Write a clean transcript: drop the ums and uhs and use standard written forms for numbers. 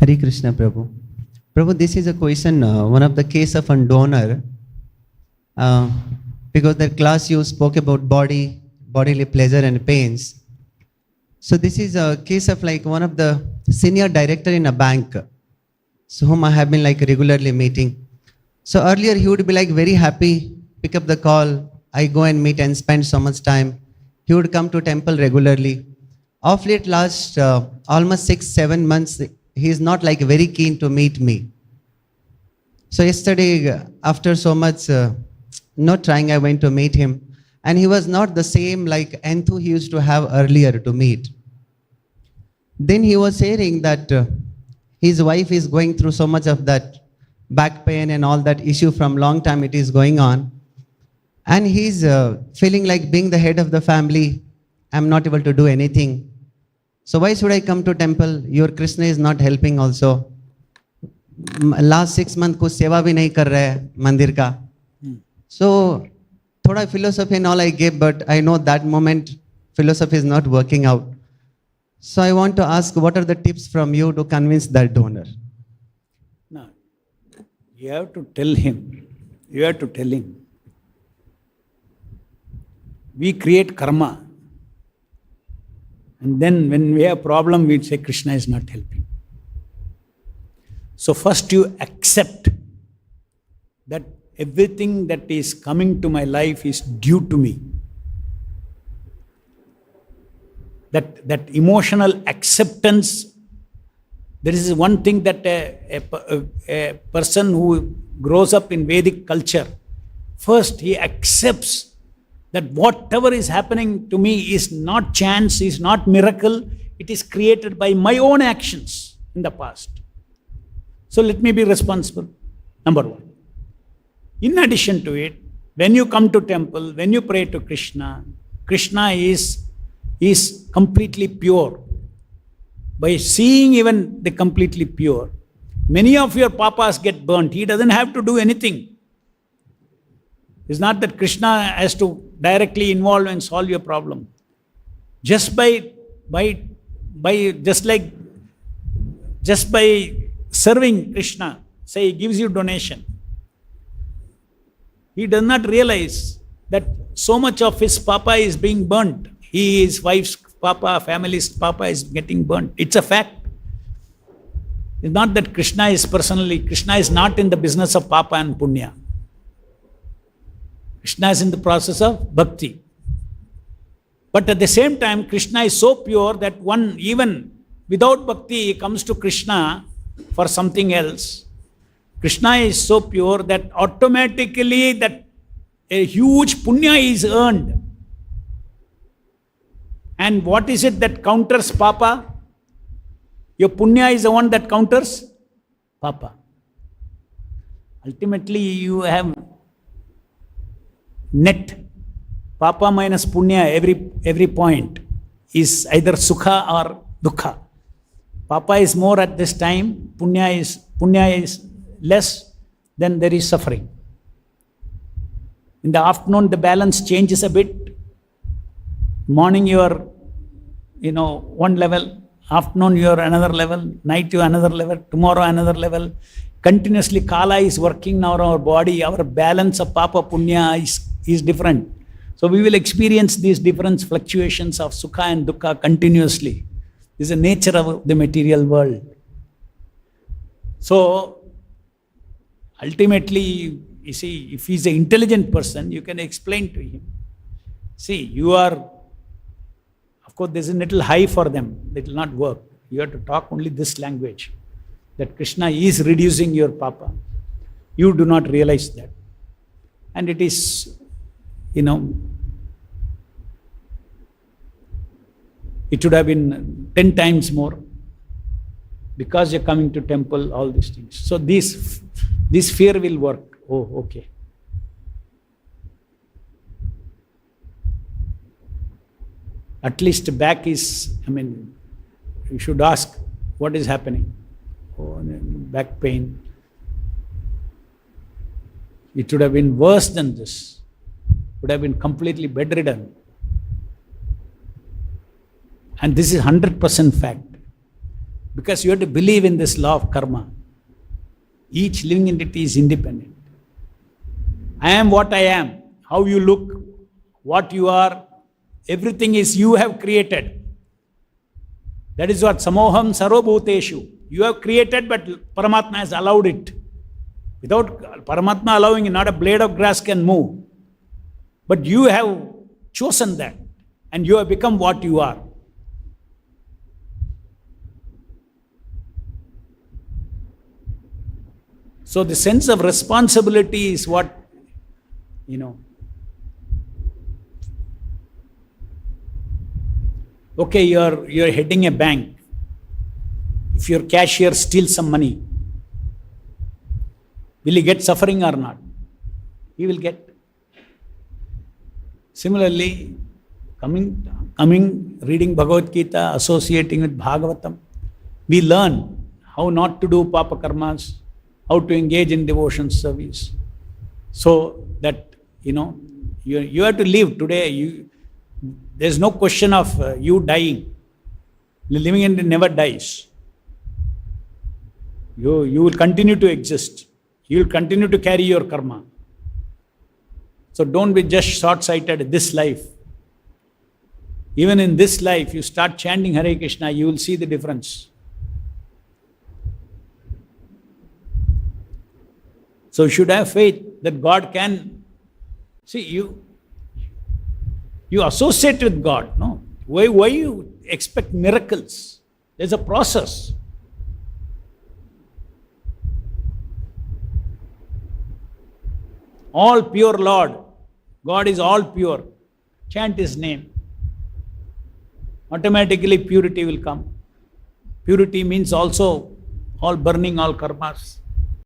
Hare Krishna, Prabhu. Prabhu, this is a question, one of the case of a donor, because the class you spoke about bodily pleasure and pains. So this is a case of like one of the senior director in a bank, so whom I have been like regularly meeting. So earlier he would be like very happy, pick up the call, I go and meet and spend so much time. He would come to temple regularly. Of late last almost 6-7 months, he is not like very keen to meet me. So yesterday, after so much not trying, I went to meet him, and he was not the same like enthu he used to have earlier to meet. Then he was saying that his wife is going through so much of that back pain and all that issue from long time it is going on. And he's feeling like being the head of the family, I'm not able to do anything. So why should I come to temple? Your Krishna is not helping also. Last 6 months कुछ सेवा भी नहीं कर रहा है मंदिर का. So थोड़ा philosophy and all I gave, but I know that moment philosophy is not working out. So I want to ask, what are the tips from you to convince that donor? No, you have to tell him. You have to tell him. We create karma. And then when we have a problem, we say Krishna is not helping. So first you accept that everything that is coming to my life is due to me. That emotional acceptance, there is one thing that a person who grows up in Vedic culture, first he accepts that whatever is happening to me is not chance, is not miracle, it is created by my own actions in the past. So let me be responsible, number one. In addition to it, when you come to temple, when you pray to Krishna, Krishna is completely pure. By seeing even the completely pure, many of your papas get burnt. He doesn't have to do anything. It's not that Krishna has to directly involve and solve your problem. Just by serving Krishna, say he gives you donation, he does not realize that so much of his papa is being burnt. His wife's papa, family's papa is getting burnt. It's a fact. It's not that Krishna is not in the business of papa and punya. Krishna is in the process of bhakti. But at the same time, Krishna is so pure that one, even without bhakti, comes to Krishna for something else. Krishna is so pure that automatically that a huge punya is earned. And what is it that counters papa? Your punya is the one that counters papa. Ultimately, you have net papa minus punya, every point is either sukha or dukkha. Papa is more at this time, punya is less, then there is suffering. In the afternoon, the balance changes a bit. Morning you are, one level, afternoon you are another level, night you are another level, tomorrow another level. Continuously Kala is working now on our body, our balance of papa punya is different. So we will experience these different fluctuations of sukha and dukkha continuously. This is the nature of the material world. So ultimately, you see, if he is an intelligent person, you can explain to him. See, of course, this is a little high for them. It will not work. You have to talk only this language. That Krishna is reducing your papa. You do not realize that. And it is, it should have been 10 times more. Because you're coming to temple, all these things. So this fear will work. Oh, okay. At least back is, you should ask, what is happening? Oh, back pain. It should have been worse than this. Would have been completely Because you have to believe in this law of karma. Each living entity is independent. I am what I am. How you look, what you are, everything is you have created. That is what samoham sarvabhuteshu. You have created, but Paramatma has allowed it. Without Paramatma allowing it, not a blade of grass can move. But you have chosen that, and you have become what you are. So the sense of responsibility is what, okay, you're heading a bank. If your cashier steals some money, will he get suffering or not? He will get. Similarly, coming, reading Bhagavad Gita, associating with Bhagavatam, we learn how not to do papa karmas, how to engage in devotion service. So that, you have to live today. There's no question of you dying. The living entity never dies. You will continue to exist. You will continue to carry your karma. So don't be just short-sighted this life. Even in this life, you start chanting Hare Krishna, you will see the difference. So you should have faith that God can. See, you associate with God, no? Why you expect miracles? There's a process. All pure Lord. God is all pure. Chant His name. Automatically purity will come. Purity means also all burning all karmas.